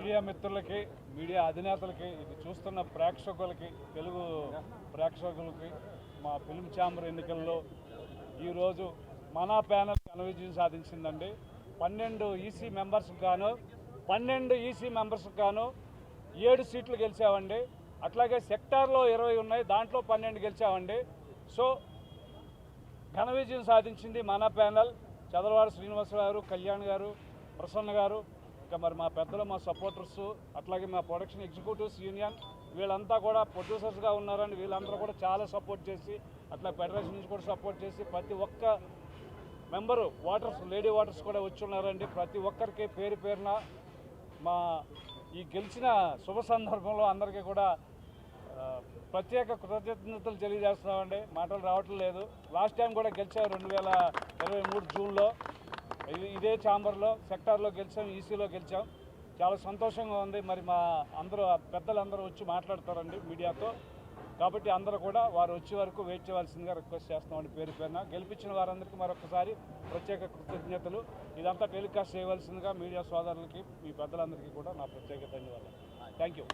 Media మిత్రులకి, media అధినేతలకి, ఇది చూస్తున్న ప్రేక్షకులకి, తెలుగు ప్రేక్షకులకి మా ఫిల్మ్ ఛాంబర్ ఎన్నికల్లో ఈరోజు మన ప్యానెల్ ఘన విజయం సాధించిందండి. 12 ఈసీ మెంబర్స్కి గాను 7 సీట్లు గెలిచామండి. అట్లాగే సెక్టార్లో 20 ఉన్నాయి, దాంట్లో 12 గెలిచామండి. సో ఘన విజయం సాధించింది మన ప్యానెల్. చదలవాడ శ్రీనివాసరావు గారు, కళ్యాణ్ గారు, ప్రసన్న గారు, ఇంకా మరి మా పెద్దలు, మా సపోర్టర్స్, అట్లాగే మా ప్రొడక్షన్ ఎగ్జిక్యూటివ్స్ యూనియన్ వీళ్ళంతా కూడా ప్రొడ్యూసర్స్గా ఉన్నారండి. వీళ్ళందరూ కూడా చాలా సపోర్ట్ చేసి, అట్లా ఫెడరేషన్ నుంచి కూడా సపోర్ట్ చేసి, ప్రతి ఒక్క మెంబరు ఓటర్స్, లేడీ ఓటర్స్ కూడా వచ్చి ఉన్నారండి. ప్రతి ఒక్కరికి పేరు పేరున మా ఈ గెలిచిన శుభ సందర్భంలో అందరికీ కూడా ప్రత్యేక కృతజ్ఞతలు తెలియజేస్తున్నామండి. మాటలు రావట్లేదు. లాస్ట్ టైం కూడా గెలిచాం 2023 జూన్లో ఇదే ఛాంబర్లో సెక్టార్లో గెలిచాం, ఈసీలో గెలిచాం. చాలా సంతోషంగా ఉంది. మరి మా అందరూ పెద్దలందరూ వచ్చి మాట్లాడతారండి మీడియాతో. కాబట్టి అందరూ కూడా వారు వచ్చే వరకు వెయిట్ చేయవలసిందిగా రిక్వెస్ట్ చేస్తామండి. పేరు పేరున గెలిపించిన వారందరికీ మరొకసారి ప్రత్యేక కృతజ్ఞతలు. ఇదంతా టెలికాస్ట్ చేయవలసిందిగా మీడియా సోదరులకి, మీ పెద్దలందరికీ కూడా నా ప్రత్యేక ధన్యవాదాలు. Thank you.